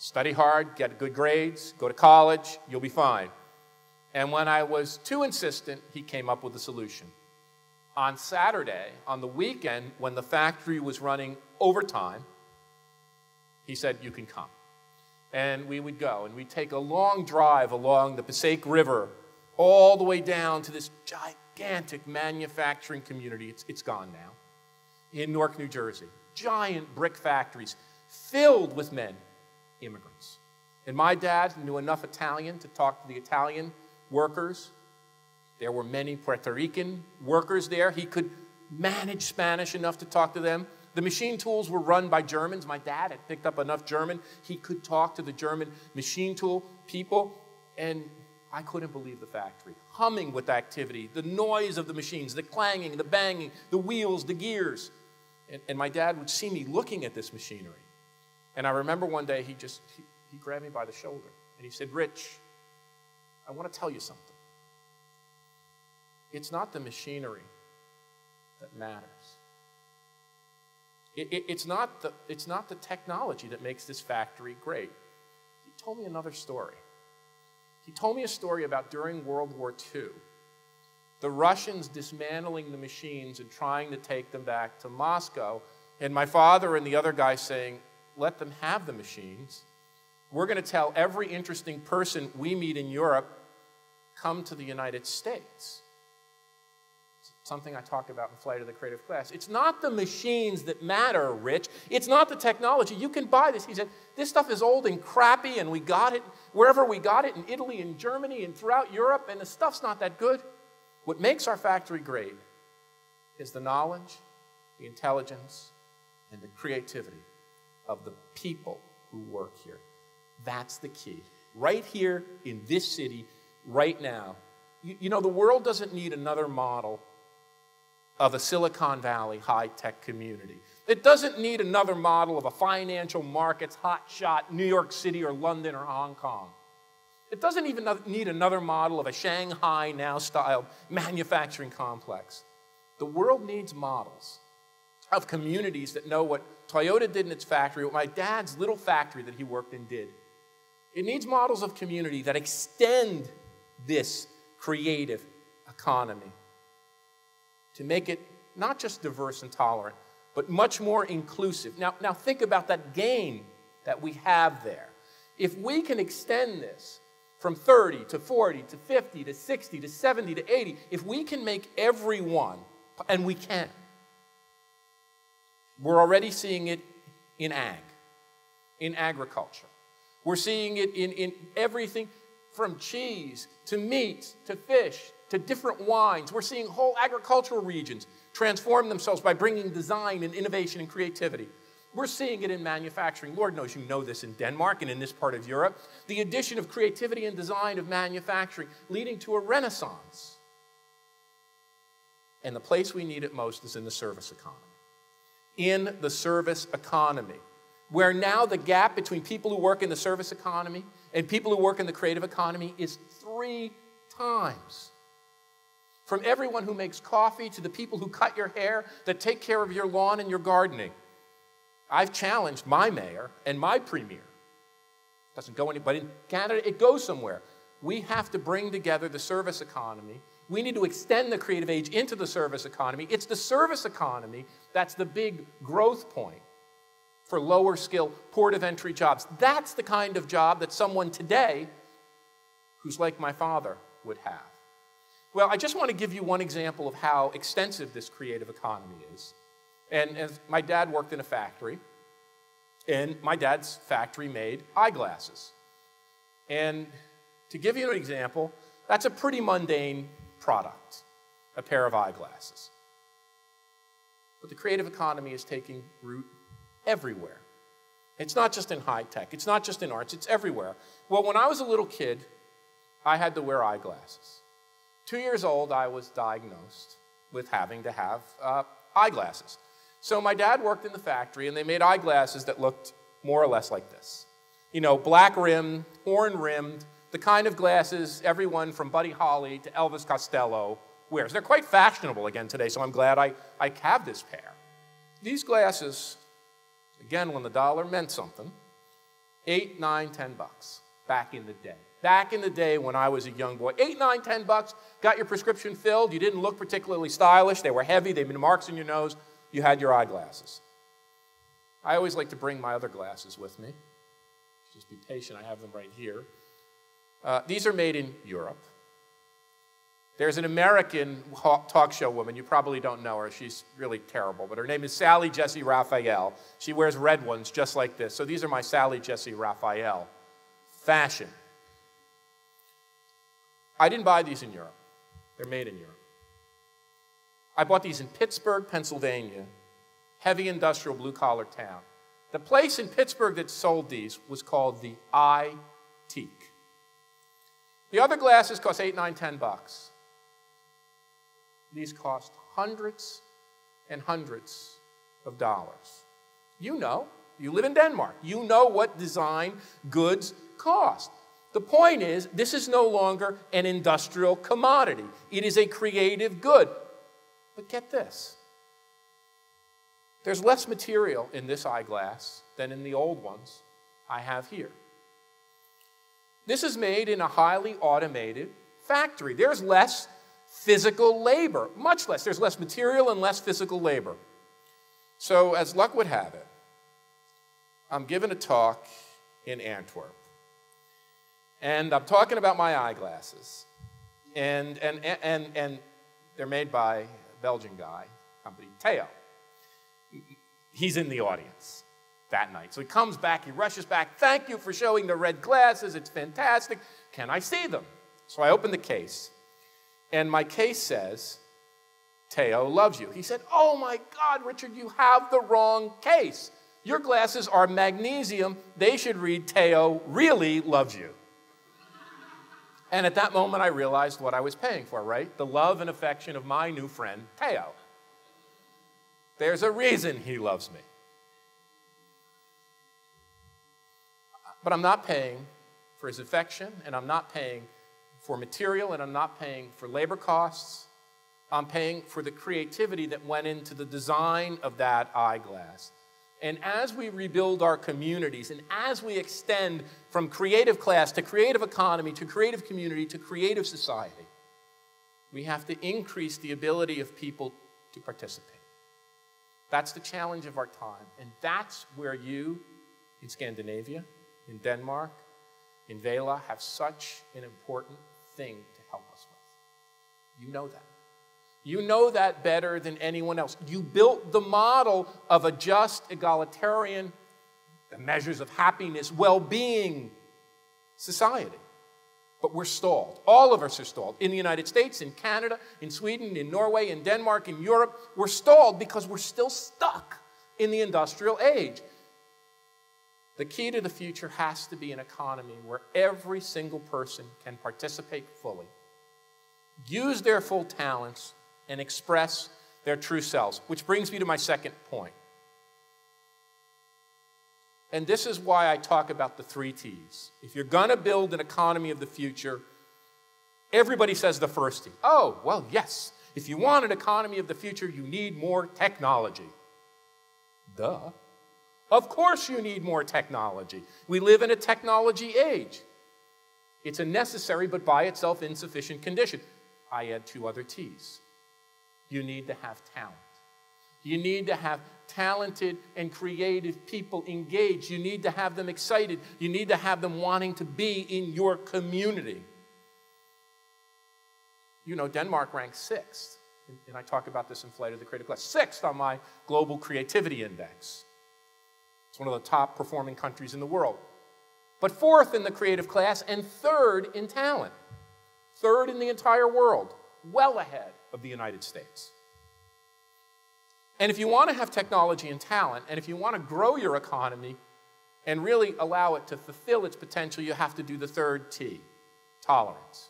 Study hard, get good grades, go to college, you'll be fine. And when I was too insistent, he came up with a solution. On Saturday, on the weekend, when the factory was running overtime, he said, you can come. And we would go, and we'd take a long drive along the Passaic River all the way down to this gigantic manufacturing community. It's gone now. In Newark, New Jersey. Giant brick factories filled with men, immigrants. And my dad knew enough Italian to talk to the Italian workers. There were many Puerto Rican workers there. He could manage Spanish enough to talk to them. The machine tools were run by Germans. My dad had picked up enough German. He could talk to the German machine tool people. And I couldn't believe the factory, humming with activity, the noise of the machines, the clanging, the banging, the wheels, the gears. And my dad would see me looking at this machinery. And I remember one day he grabbed me by the shoulder and he said, Rich, I want to tell you something. It's not the machinery that matters. It's not the technology that makes this factory great. He told me another story. He told me a story about during World War II, the Russians dismantling the machines and trying to take them back to Moscow, and my father and the other guy saying, let them have the machines. We're going to tell every interesting person we meet in Europe, come to the United States. Something I talk about in Flight of the Creative Class. It's not the machines that matter, Rich. It's not the technology. You can buy this. He said, this stuff is old and crappy, and we got it wherever we got it, in Italy and Germany and throughout Europe, and the stuff's not that good. What makes our factory great is the knowledge, the intelligence, and the creativity of the people who work here. That's the key. Right here in this city, right now. You know, the world doesn't need another model of a Silicon Valley high-tech community. It doesn't need another model of a financial markets hotshot New York City or London or Hong Kong. It doesn't even need another model of a Shanghai now-styled manufacturing complex. The world needs models of communities that know what Toyota did in its factory, what my dad's little factory that he worked in did. It needs models of community that extend this creative economy to make it not just diverse and tolerant, but much more inclusive. Now think about that gain that we have there. If we can extend this from 30 to 40 to 50 to 60 to 70 to 80, if we can make everyone, and we can, we're already seeing it in agriculture. We're seeing it in everything from cheese to meat to fish to different wines. We're seeing whole agricultural regions transform themselves by bringing design and innovation and creativity. We're seeing it in manufacturing. Lord knows you know this in Denmark and in this part of Europe. The addition of creativity and design of manufacturing leading to a renaissance. And the place we need it most is in the service economy. In the service economy, where now the gap between people who work in the service economy and people who work in the creative economy is 3 times. From everyone who makes coffee to the people who cut your hair, that take care of your lawn and your gardening. I've challenged my mayor and my premier. Doesn't go anywhere, but in Canada, it goes somewhere. We have to bring together the service economy. We need to extend the creative age into the service economy. It's the service economy that's the big growth point for lower skill, port of entry jobs. That's the kind of job that someone today who's like my father would have. Well, I just want to give you one example of how extensive this creative economy is. And as my dad worked in a factory, and my dad's factory made eyeglasses. And to give you an example, that's a pretty mundane product, a pair of eyeglasses. But the creative economy is taking root everywhere. It's not just in high tech, it's not just in arts, it's everywhere. Well, when I was a little kid, I had to wear eyeglasses. 2 years old, I was diagnosed with having to have eyeglasses. So my dad worked in the factory, and they made eyeglasses that looked more or less like this. You know, black rimmed, horn rimmed, the kind of glasses everyone from Buddy Holly to Elvis Costello wears. They're quite fashionable again today, so I'm glad I have this pair. These glasses, again, when the dollar meant something, $8, $9, $10 back in the day. Back in the day when I was a young boy. $8, $9, $10, got your prescription filled. You didn't look particularly stylish. They were heavy. They made marks in your nose. You had your eyeglasses. I always like to bring my other glasses with me. Just be patient. I have them right here. These are made in Europe. There's an American talk show woman. You probably don't know her. She's really terrible. But her name is Sally Jesse Raphael. She wears red ones just like this. So these are my Sally Jesse Raphael. Fashion. I didn't buy these in Europe. They're made in Europe. I bought these in Pittsburgh, Pennsylvania, heavy industrial blue-collar town. The place in Pittsburgh that sold these was called the Itique. The other glasses cost $8, $9, $10. These cost hundreds and hundreds of dollars. You know, you live in Denmark. You know what design goods cost. The point is, this is no longer an industrial commodity. It is a creative good. But get this. There's less material in this eyeglass than in the old ones I have here. This is made in a highly automated factory. There's less physical labor, much less. There's less material and less physical labor. So as luck would have it, I'm giving a talk in Antwerp. And I'm talking about my eyeglasses. And they're made by a Belgian guy, company Theo. He's in the audience that night. So he comes back, he rushes back. Thank you for showing the red glasses. It's fantastic. Can I see them? So I open the case. And my case says, Theo loves you. He said, oh my God, Richard, you have the wrong case. Your glasses are magnesium. They should read, Theo really loves you. And at that moment, I realized what I was paying for, right? The love and affection of my new friend, Theo. There's a reason he loves me. But I'm not paying for his affection, and I'm not paying for material, and I'm not paying for labor costs. I'm paying for the creativity that went into the design of that eyeglass. And as we rebuild our communities, and as we extend from creative class to creative economy to creative community to creative society, we have to increase the ability of people to participate. That's the challenge of our time. And that's where you, in Scandinavia, in Denmark, in Vejle, have such an important thing to help us with. You know that. You know that better than anyone else. You built the model of a just, egalitarian, the measures of happiness, well-being society. But we're stalled. All of us are stalled. In the United States, in Canada, in Sweden, in Norway, in Denmark, in Europe, we're stalled because we're still stuck in the industrial age. The key to the future has to be an economy where every single person can participate fully, use their full talents, and express their true selves. Which brings me to my second point. And this is why I talk about the 3 T's. If you're going to build an economy of the future, everybody says the first T. Oh, well, yes. If you want an economy of the future, you need more technology. Duh. Of course you need more technology. We live in a technology age. It's a necessary but by itself insufficient condition. I add 2 other T's. You need to have talent. You need to have talented and creative people engaged. You need to have them excited. You need to have them wanting to be in your community. You know, Denmark ranks 6th, and I talk about this in Flight of the Creative Class, 6th on my Global Creativity Index. It's one of the top performing countries in the world. But 4th in the creative class and 3rd in talent. 3rd in the entire world, well ahead of the United States. And if you want to have technology and talent, and if you want to grow your economy and really allow it to fulfill its potential, you have to do the 3rd T, tolerance.